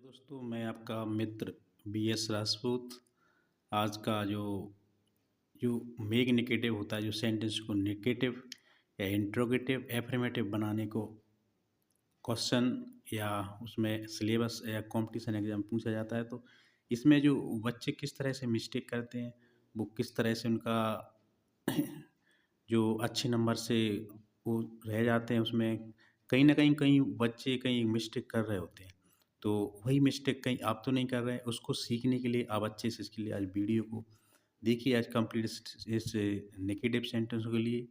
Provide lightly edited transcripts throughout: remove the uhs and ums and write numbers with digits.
दोस्तों, मैं आपका मित्र बी एस राजपूत। आज का जो जो मेक निगेटिव होता है, जो सेंटेंस को निगेटिव या इंट्रोगेटिव एफर्मेटिव बनाने को क्वेश्चन या उसमें सिलेबस या कंपटीशन एग्जाम पूछा जाता है, तो इसमें जो बच्चे किस तरह से मिस्टेक करते हैं, वो किस तरह से उनका जो अच्छे नंबर से वो रह जाते हैं, उसमें कहीं न कहीं बच्चे कहीं मिस्टेक कर रहे होते हैं। तो वही मिस्टेक कहीं आप तो नहीं कर रहे हैं, उसको सीखने के लिए आप अच्छे से इसके लिए आज वीडियो को देखिए। आज कंप्लीट इस नेगेटिव सेंटेंसों के लिए,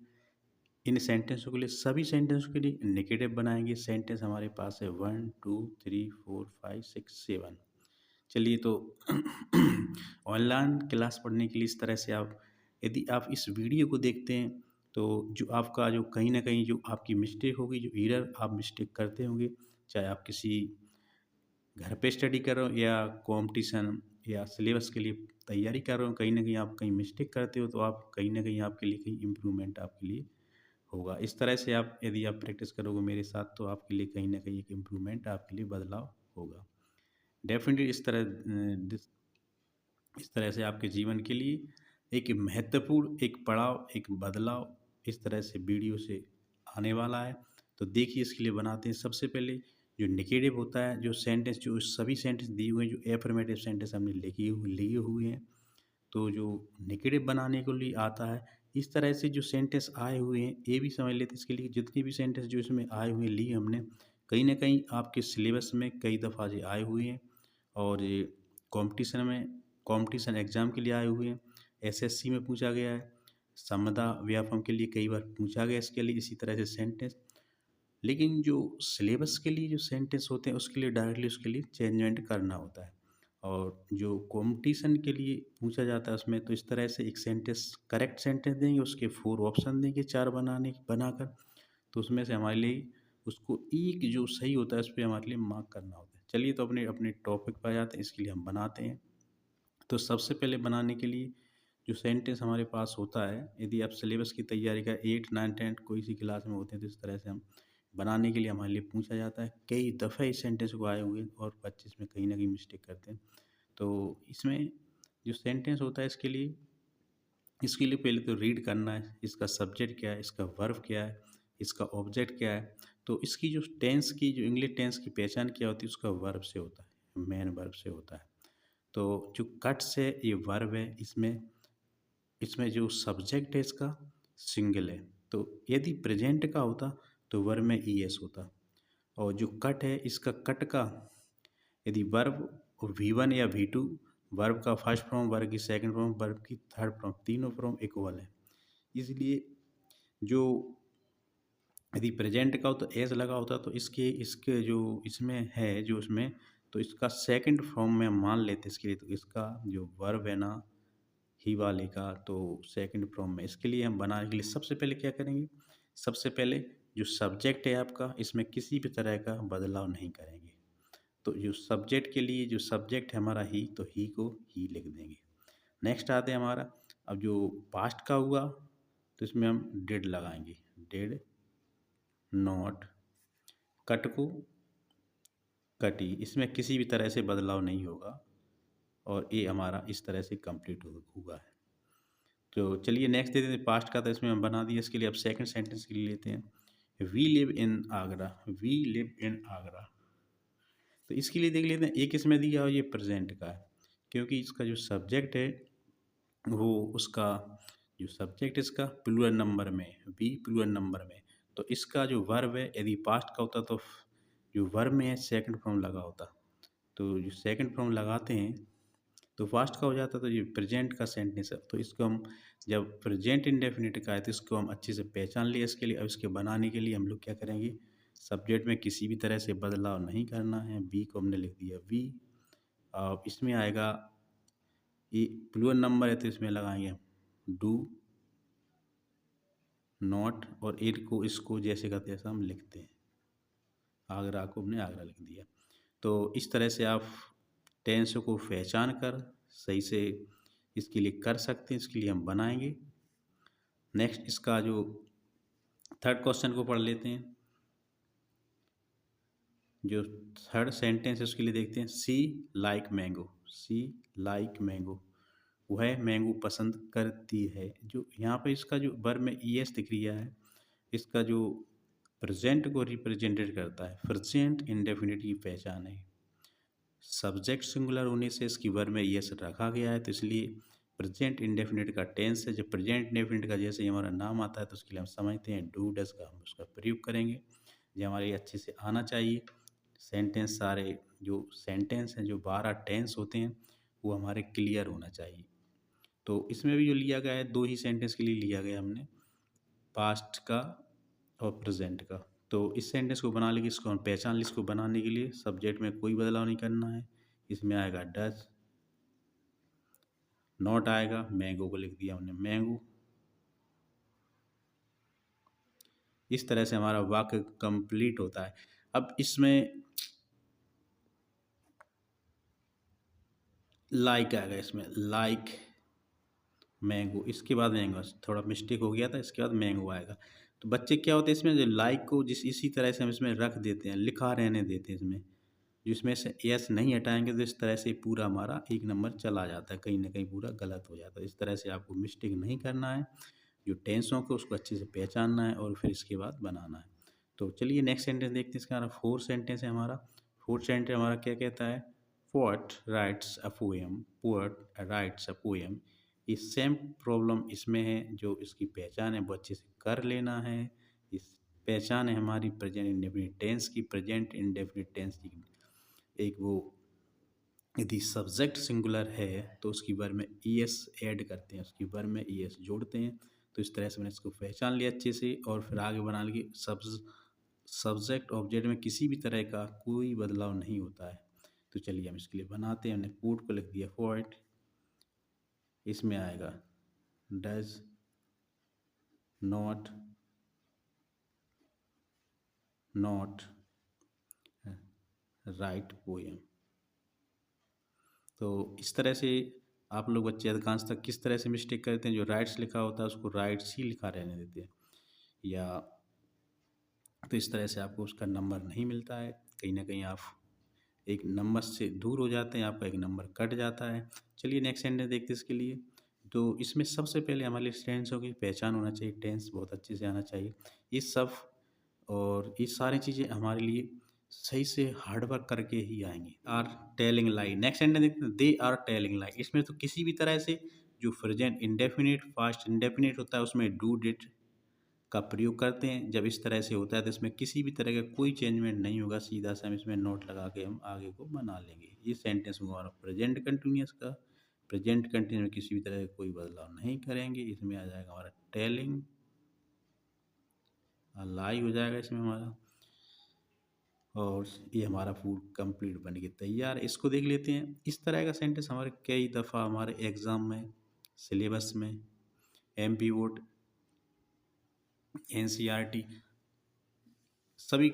इन सेंटेंसों के लिए, सभी सेंटेंसों के लिए नेगेटिव बनाएँगे। सेंटेंस हमारे पास है 1, 2, 3, 4, 5, 6, 7। चलिए तो ऑनलाइन क्लास पढ़ने के लिए इस तरह से आप, यदि आप इस वीडियो को देखते हैं, तो जो आपका जो कहीं न कहीं जो आपकी मिस्टेक होगी, जो एरर आप मिस्टेक करते होंगे, चाहे आप किसी घर पे स्टडी कर रहे हो या कॉम्पिटिशन या सिलेबस के लिए तैयारी कर रहे हो, कहीं न कहीं आप कहीं मिस्टेक करते हो, तो आप कहीं न कहीं आपके लिए कहीं इम्प्रूवमेंट आपके लिए होगा। इस तरह से आप यदि आप प्रैक्टिस करोगे मेरे साथ, तो आपके लिए कहीं न कहीं एक इम्प्रूवमेंट आपके लिए बदलाव होगा। डेफ़िनिटली इस तरह से आपके जीवन के लिए एक महत्वपूर्ण एक पड़ाव, एक बदलाव इस तरह से वीडियो से आने वाला है। तो देखिए, इसके लिए बनाते हैं सबसे पहले जो नेगेटिव होता है, जो सेंटेंस, जो सभी सेंटेंस दिए हुए हैं, जो एफर्मेटिव सेंटेंस हमने लिए हुए हैं, तो जो नेगेटिव बनाने के लिए आता है, इस तरह से जो सेंटेंस आए हुए हैं, ये भी समझ लेते हैं। इसके लिए जितने भी सेंटेंस जो इसमें आए हुए लिए हमने, कहीं न कहीं आपके सिलेबस में कई दफ़ा ये आए हुए हैं, और ये कॉम्पिटिशन एग्ज़ाम के लिए आए हुए हैं। एसएससी में पूछा गया है, समता व्यापम के लिए कई बार पूछा गया इसके लिए इसी तरह से सेंटेंस। लेकिन जो सिलेबस के लिए जो सेंटेंस होते हैं, उसके लिए डायरेक्टली उसके लिए चेंजमेंट करना होता है। और जो कॉम्पिटिशन के लिए पूछा जाता है उसमें, तो इस तरह से एक सेंटेंस, करेक्ट सेंटेंस देंगे, उसके 4 ऑप्शन देंगे, 4 बनाकर, तो उसमें से हमारे लिए उसको एक जो सही होता है, उस पे हमारे लिए मार्क करना होता है। चलिए तो अपने अपने टॉपिक पे आ जाते हैं, इसके लिए हम बनाते हैं। तो सबसे पहले बनाने के लिए जो सेंटेंस हमारे पास होता है, यदि आप सिलेबस की तैयारी का 8, 9, 10 कोई सी क्लास में होते हैं, तो इस तरह से हम बनाने के लिए हमारे लिए पूछा जाता है। कई दफ़े इस सेंटेंस को आए हुए हैं और बच्चे इसमें कहीं न कहीं मिस्टेक करते हैं। तो इसमें जो सेंटेंस होता है, इसके लिए पहले तो रीड करना है, इसका सब्जेक्ट क्या है, इसका वर्ब क्या है, इसका ऑब्जेक्ट क्या है। तो इसकी जो टेंस की, जो इंग्लिश टेंस की पहचान क्या होती है, उसका वर्ब से होता है, मेन वर्ब से होता है। तो जो कट्स है, ये वर्ब है, इसमें इसमें जो सब्जेक्ट है इसका सिंगल है। तो यदि प्रेजेंट का होता, तो वर्ब में ईएस होता। और जो कट है, इसका कट का, यदि वर्ब V1 या V2, वर्ब का फर्स्ट फॉर्म, वर्ब की सेकंड फॉर्म, वर्ब की थर्ड फॉर्म, तीनों फॉर्म इक्वल है। इसलिए जो यदि प्रेजेंट का हो तो एस लगा होता, तो इसके इसके जो इसमें है, जो इसमें, तो इसका सेकंड फॉर्म में मान लेते इसके लिए, तो इसका जो वर्ब है ना, ही वाले का, तो सेकंड फॉर्म में। इसके लिए हम बनाने के लिए सबसे पहले क्या करेंगे, सबसे पहले जो सब्जेक्ट है आपका, इसमें किसी भी तरह का बदलाव नहीं करेंगे। तो जो सब्जेक्ट के लिए, जो सब्जेक्ट है हमारा ही, तो ही को ही लिख देंगे। नेक्स्ट आते हैं हमारा, अब जो पास्ट का हुआ, तो इसमें हम डिड लगाएंगे, डिड नॉट, कट को कटी, इसमें किसी भी तरह से बदलाव नहीं होगा, और ये हमारा इस तरह से कंप्लीट हुआ है। तो चलिए नेक्स्ट दे देते हैं पास्ट का, तो इसमें हम बना दिए। इसके लिए अब सेकंड सेंटेंस के लिए लेते हैं, we live in Agra, we live in Agra. तो इसके लिए देख लेते हैं, एक इसमें दिया और ये प्रेजेंट का है, क्योंकि इसका जो सब्जेक्ट है, वो उसका जो सब्जेक्ट इसका प्लूरल नंबर में, वी प्लूरल नंबर में। तो इसका जो वर्ब है, यदि पास्ट का होता, तो जो वर्ब में है सेकंड फॉर्म लगा होता। तो जो सेकंड फॉर्म लगाते हैं, तो पास्ट का हो जाता, तो ये प्रेजेंट का सेंटेंस है। तो इसको हम, जब प्रेजेंट इंडेफिनिट का है, तो इसको हम अच्छे से पहचान लिए। इसके लिए, अब इसके बनाने के लिए हम लोग क्या करेंगे, सब्जेक्ट में किसी भी तरह से बदलाव नहीं करना है। वी को हमने लिख दिया वी। अब इसमें आएगा, ये प्लूरल नंबर है, तो इसमें लगाएंगे डू नॉट, और इट को, इसको जैसे का तैसा हम लिखते हैं। आगरा को हमने आगरा लिख दिया। तो इस तरह से आप टेंस को पहचान कर सही से इसके लिए कर सकते हैं। इसके लिए हम बनाएंगे। नेक्स्ट इसका जो थर्ड क्वेश्चन को पढ़ लेते हैं। जो थर्ड सेंटेंस है उसके लिए देखते हैं, सी लाइक मैंगो, सी लाइक मैंगो, वह मैंगो पसंद करती है। जो यहाँ पे इसका जो वर्ब में ई एस दिख रहा है, इसका जो प्रेजेंट को रिप्रेजेंटेड करता है, प्रेजेंट इंडेफिनिट की पहचान है। सब्जेक्ट सिंगुलर होने से इसकी वर्ब में यस रखा गया है, तो इसलिए प्रेजेंट इंडेफिनिट का टेंस है। जब प्रेजेंट इंडेफिनिट का जैसे ही हमारा नाम आता है तो उसके लिए हम समझते हैं डू डस का हम उसका प्रयोग करेंगे। ये हमारे अच्छे से आना चाहिए। सेंटेंस सारे जो सेंटेंस हैं, जो 12 टेंस होते हैं, वो हमारे क्लियर होना चाहिए। तो इसमें भी जो लिया गया है, 2 ही सेंटेंस के लिए लिया गया हमने, पास्ट का और प्रेजेंट का। तो इस सेंटेंस को बनाने के लिए, इसको हम पहचान ली, इसको बनाने के लिए सब्जेक्ट में कोई बदलाव नहीं करना है। इसमें आएगा डज, नॉट आएगा, मैंगो को लिख दिया हमने मैंगो। इस तरह से हमारा वाक्य कंप्लीट होता है। अब इसमें लाइक आएगा, इसमें लाइक मैंगो, इसके बाद मैंगो, थोड़ा मिस्टेक हो गया था, इसके बाद मैंगो आएगा। तो बच्चे क्या होते हैं इसमें, जो लाइक को जिस इसी तरह से हम इसमें रख देते हैं, लिखा रहने देते हैं इसमें, जिसमें से एस नहीं हटाएंगे तो इस तरह से पूरा हमारा 1 नंबर चला जाता है, कहीं ना कहीं पूरा गलत हो जाता है। इस तरह से आपको मिस्टेक नहीं करना है, जो टेंसों को उसको अच्छे से पहचानना है और फिर इसके बाद बनाना है। तो चलिए नेक्स्ट सेंटेंस देखते हैं। इसका हमारा फोर्थ सेंटेंस है हमारा। फोर्थ सेंटेंस हमारा क्या कहता है, poet rights a poem, poet rights a poem. ये सेम प्रॉब्लम इसमें है, जो इसकी पहचान है वो अच्छे से कर लेना है। इस पहचान है हमारी प्रेजेंट इंडेफिनिट टेंस की, प्रेजेंट इंडेफिनिट टेंस की एक वो, यदि सब्जेक्ट सिंगुलर है तो उसकी वर्ब में ई एस ऐड करते हैं, उसकी वर्ब में ई एस जोड़ते हैं। तो इस तरह से मैंने इसको पहचान लिया अच्छे से, और फिर आगे बना लिए सब्जेक्ट ऑब्जेक्ट में किसी भी तरह का कोई बदलाव नहीं होता है। तो चलिए हम इसके लिए बनाते हैं। हमने पोर्ट को लिख दिया पोएट, इसमें आएगा does not, not right poem. तो इस तरह से आप लोग बच्चे अधिकांश तक किस तरह से मिस्टेक करते हैं, जो राइट्स लिखा होता है उसको राइट्स ही लिखा रहने देते हैं, या तो इस तरह से आपको उसका नंबर नहीं मिलता है। कहीं ना कहीं आप एक नंबर से दूर हो जाते हैं, आपका एक नंबर कट जाता है। चलिए नेक्स्ट सेंटेंस देखते हैं इसके लिए। तो इसमें सबसे पहले हमारे लिए टेंसों की पहचान होना चाहिए, टेंस बहुत अच्छे से आना चाहिए। ये सब और ये सारी चीज़ें हमारे लिए सही से हार्ड वर्क करके ही आएंगी। Are telling lie, next sentence देखते हैं, दे आर टेलिंग लाई। इसमें तो किसी भी तरह से जो प्रेजेंट इंडेफिनिट पास्ट इंडेफिनिट होता है उसमें डू डिड का प्रयोग करते हैं। जब इस तरह से होता है तो इसमें किसी भी तरह का कोई चेंजमेंट नहीं होगा, सीधा सा हम इसमें नोट लगा के हम आगे को बना लेंगे। ये सेंटेंस हमारा प्रेजेंट कंटिन्यूअस का, प्रेजेंट कंटिन्यूअस में किसी भी तरह का कोई बदलाव नहीं करेंगे। इसमें आ जाएगा हमारा टेलिंग, लाई हो जाएगा इसमें हमारा, और ये हमारा फूड कंप्लीट बन के तैयार है। इसको देख लेते हैं। इस तरह का सेंटेंस हमारे कई दफ़ा हमारे एग्ज़ाम में, सिलेबस में, एमपी बोर्ड, एनसीईआरटी सभी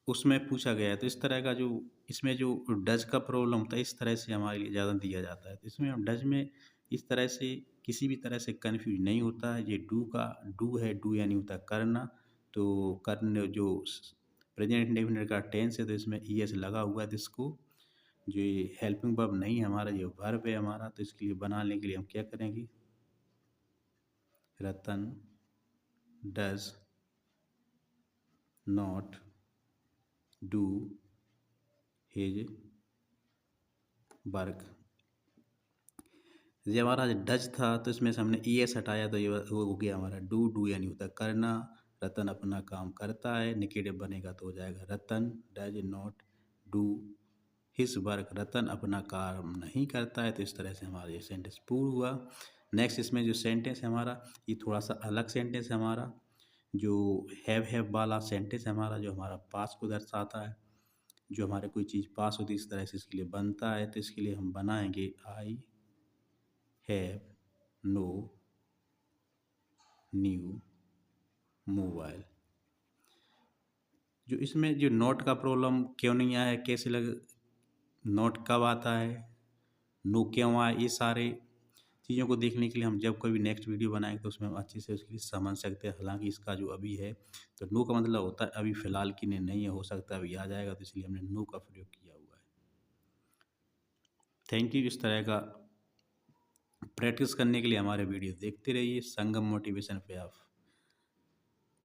उसमें पूछा गया है। तो इस तरह का जो इसमें जो डज का प्रॉब्लम होता है, इस तरह से हमारे लिए ज़्यादा दिया जाता है। तो इसमें हम डज में इस तरह से किसी भी तरह से कन्फ्यूज नहीं होता है। ये डू का डू है, डू यानी होता है करना। तो करने जो प्रेजेंट इंडेफिनिट का टेंस है तो इसमें ई एस लगा हुआ है, तो इसको जो ये हेल्पिंग वर्ब नहीं है हमारा, ये वर्ब है हमारा। तो इसके लिए बनाने के लिए हम क्या करेंगे, Ratan does not do his work. जब हमारा डज था तो इसमें से हमने ई एस हटाया, तो ये वो हो गया हमारा डू, डू यानी होता है करना। रतन अपना काम करता है, निगेटिव बनेगा तो हो जाएगा Ratan does not do his work, Ratan अपना काम नहीं करता है। तो इस तरह से हमारा ये सेंटेंस पूरा हुआ। नेक्स्ट इसमें जो सेंटेंस है हमारा, ये थोड़ा सा अलग सेंटेंस है हमारा। जो हैव वाला सेंटेंस है हमारा, जो हमारा पास को दर्शाता है, जो हमारे कोई चीज़ पास होती है इस तरह से इसके लिए बनता है। तो इसके लिए हम बनाएंगे I have no new mobile. जो इसमें जो नोट का प्रॉब्लम क्यों नहीं आया, कैसे लग, नोट कब आता है, नो क्यों आया, ये सारे चीज़ों को देखने के लिए हम जब कोई भी नेक्स्ट वीडियो बनाएँगे तो उसमें हम अच्छे से उसकी समझ सकते हैं। हालाँकि इसका जो अभी है, तो नो का मतलब होता है अभी फ़िलहाल के लिए नहीं है, हो सकता है अभी आ जाएगा, तो इसलिए हमने नो का प्रयोग किया हुआ है। Thank you. इस तरह का प्रैक्टिस करने के लिए हमारे वीडियो देखते रहिए। संगम मोटिवेशन पे आप